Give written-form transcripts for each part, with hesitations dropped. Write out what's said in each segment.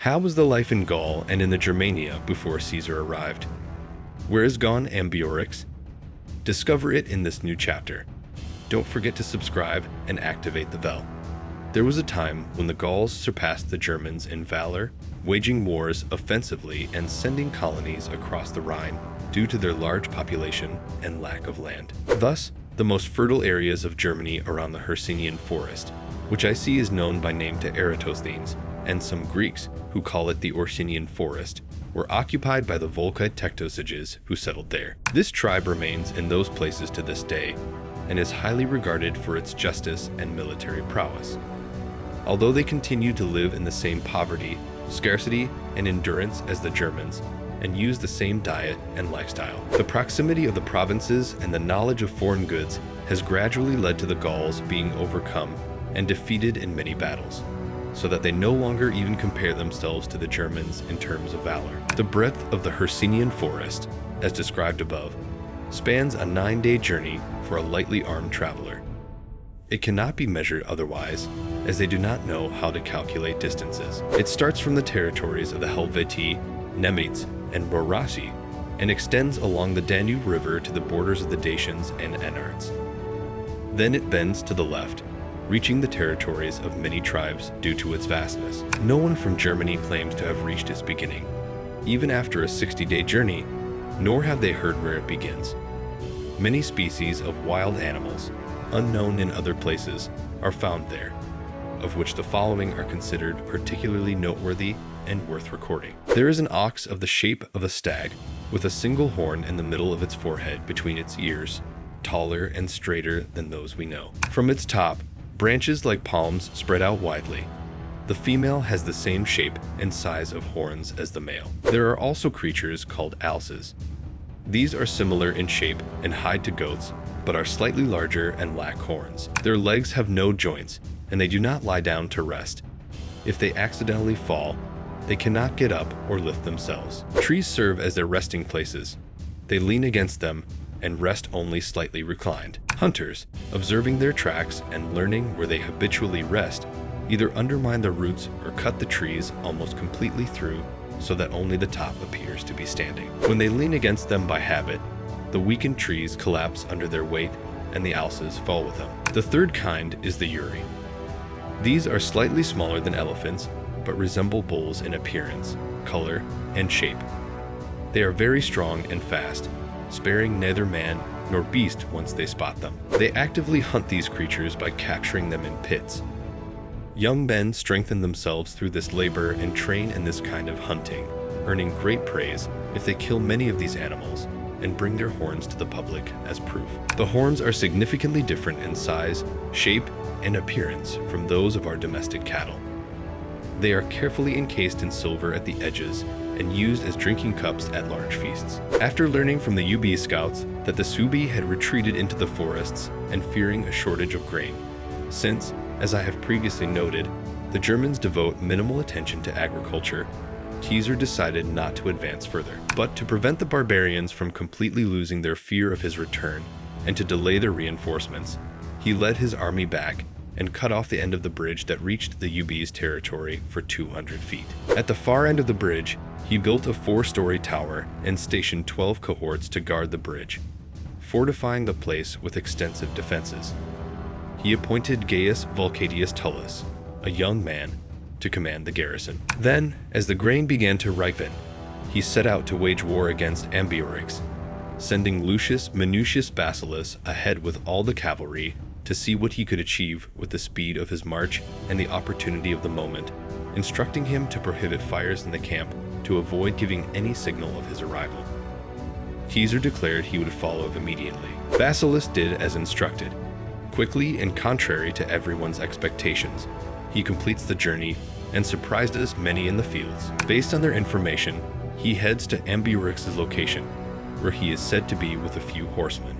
How was the life in Gaul and in the Germania before Caesar arrived? Where is gone Ambiorix? Discover it in this new chapter. Don't forget to subscribe and activate the bell. There was a time when the Gauls surpassed the Germans in valor, waging wars offensively and sending colonies across the Rhine due to their large population and lack of land. Thus, the most fertile areas of Germany around the Hercynian Forest, which I see is known by name to Eratosthenes, and some Greeks who call it the Hercynian Forest, were occupied by the Volcae Tectosages who settled there. This tribe remains in those places to this day and is highly regarded for its justice and military prowess. Although they continue to live in the same poverty, scarcity, and endurance as the Germans, and use the same diet and lifestyle, the proximity of the provinces and the knowledge of foreign goods has gradually led to the Gauls being overcome and defeated in many battles, so that they no longer even compare themselves to the Germans in terms of valor. The breadth of the Hercynian Forest, as described above, spans a 9-day journey for a lightly armed traveler. It cannot be measured otherwise, as they do not know how to calculate distances. It starts from the territories of the Helvetii, Nemetes, and Borassi, and extends along the Danube River to the borders of the Dacians and Enarts. Then it bends to the left, reaching the territories of many tribes due to its vastness. No one from Germany claims to have reached its beginning, even after a 60-day journey, nor have they heard where it begins. Many species of wild animals, unknown in other places, are found there, of which the following are considered particularly noteworthy and worth recording. There is an ox of the shape of a stag, with a single horn in the middle of its forehead between its ears, taller and straighter than those we know. From its top, branches like palms spread out widely. The female has the same shape and size of horns as the male. There are also creatures called alces. These are similar in shape and height to goats, but are slightly larger and lack horns. Their legs have no joints, and they do not lie down to rest. If they accidentally fall, they cannot get up or lift themselves. Trees serve as their resting places. They lean against them and rest only slightly reclined. Hunters, observing their tracks and learning where they habitually rest, either undermine the roots or cut the trees almost completely through so that only the top appears to be standing. When they lean against them by habit, the weakened trees collapse under their weight and the alces fall with them. The third kind is the Uri. These are slightly smaller than elephants, but resemble bulls in appearance, color, and shape. They are very strong and fast, sparing neither man nor beast once they spot them. They actively hunt these creatures by capturing them in pits. Young men strengthen themselves through this labor and train in this kind of hunting, earning great praise if they kill many of these animals and bring their horns to the public as proof. The horns are significantly different in size, shape, and appearance from those of our domestic cattle. They are carefully encased in silver at the edges and used as drinking cups at large feasts. After learning from the UB scouts that the Suebi had retreated into the forests and fearing a shortage of grain, since, as I have previously noted, the Germans devote minimal attention to agriculture, Caesar decided not to advance further. But to prevent the barbarians from completely losing their fear of his return and to delay their reinforcements, he led his army back and cut off the end of the bridge that reached the UB's territory for 200 feet. At the far end of the bridge, he built a 4-story tower and stationed 12 cohorts to guard the bridge, fortifying the place with extensive defenses. He appointed Gaius Vulcatius Tullus, a young man, to command the garrison. Then, as the grain began to ripen, he set out to wage war against Ambiorix, sending Lucius Minucius Basileus ahead with all the cavalry to see what he could achieve with the speed of his march and the opportunity of the moment, instructing him to prohibit fires in the camp to avoid giving any signal of his arrival. Caesar declared he would follow immediately. Basileus did as instructed. Quickly and contrary to everyone's expectations, he completes the journey and surprises many in the fields. Based on their information, he heads to Ambiorix's location, where he is said to be with a few horsemen.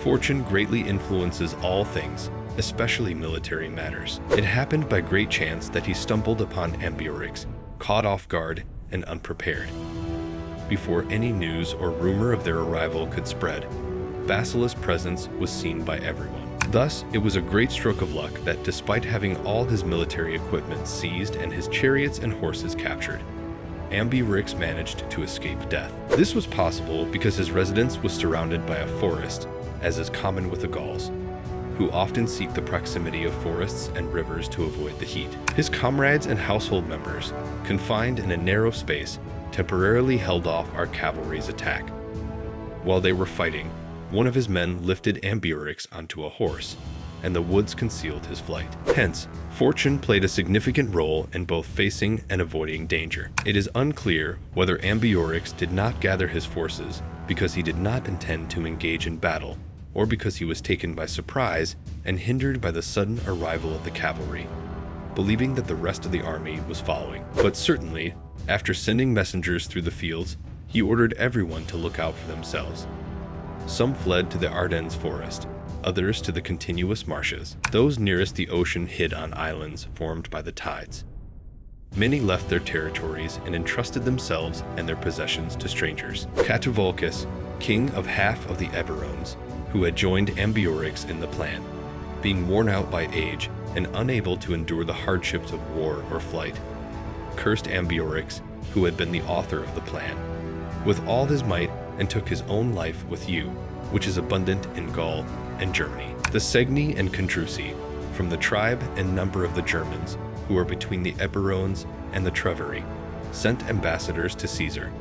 Fortune greatly influences all things, especially military matters. It happened by great chance that he stumbled upon Ambiorix, caught off guard and unprepared. Before any news or rumor of their arrival could spread, Basileus' presence was seen by everyone. Thus, it was a great stroke of luck that despite having all his military equipment seized and his chariots and horses captured, Ambiorix managed to escape death. This was possible because his residence was surrounded by a forest, as is common with the Gauls, who often seek the proximity of forests and rivers to avoid the heat. His comrades and household members, confined in a narrow space, temporarily held off our cavalry's attack. While they were fighting, one of his men lifted Ambiorix onto a horse, and the woods concealed his flight. Hence, fortune played a significant role in both facing and avoiding danger. It is unclear whether Ambiorix did not gather his forces because he did not intend to engage in battle, or because he was taken by surprise and hindered by the sudden arrival of the cavalry, believing that the rest of the army was following. But certainly, after sending messengers through the fields, he ordered everyone to look out for themselves. Some fled to the Ardennes forest, others to the continuous marshes. Those nearest the ocean hid on islands formed by the tides. Many left their territories and entrusted themselves and their possessions to strangers. Catuvolcus, king of half of the Eburones, who had joined Ambiorix in the plan, being worn out by age and unable to endure the hardships of war or flight, cursed Ambiorix, who had been the author of the plan, with all his might, and took his own life with yew, which is abundant in Gaul and Germany. The Segni and Contrusi, from the tribe and number of the Germans, who are between the Eburones and the Treveri, sent ambassadors to Caesar,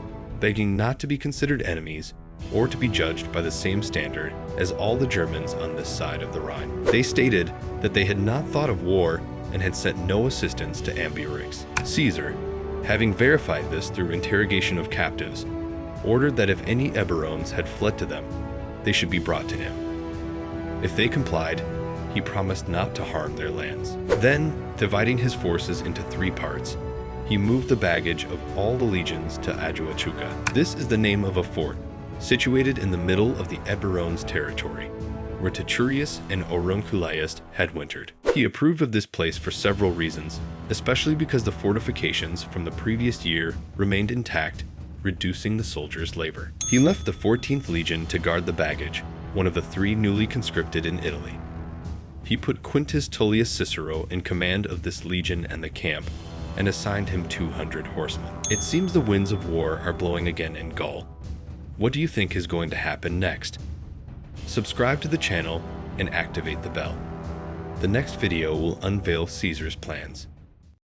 begging not to be considered enemies or to be judged by the same standard as all the Germans on this side of the Rhine. They stated that they had not thought of war and had sent no assistance to Ambiorix. Caesar, having verified this through interrogation of captives, ordered that if any Eburones had fled to them, they should be brought to him. If they complied, he promised not to harm their lands. Then, dividing his forces into 3 parts, he moved the baggage of all the legions to Ajuachuca. This is the name of a fort situated in the middle of the Eburones' territory, where Titurius and Aurunculeius had wintered. He approved of this place for several reasons, especially because the fortifications from the previous year remained intact, reducing the soldiers' labor. He left the 14th Legion to guard the baggage, one of the 3 newly conscripted in Italy. He put Quintus Tullius Cicero in command of this legion and the camp, and assigned him 200 horsemen. It seems the winds of war are blowing again in Gaul. What do you think is going to happen next? Subscribe to the channel and activate the bell. The next video will unveil Caesar's plans.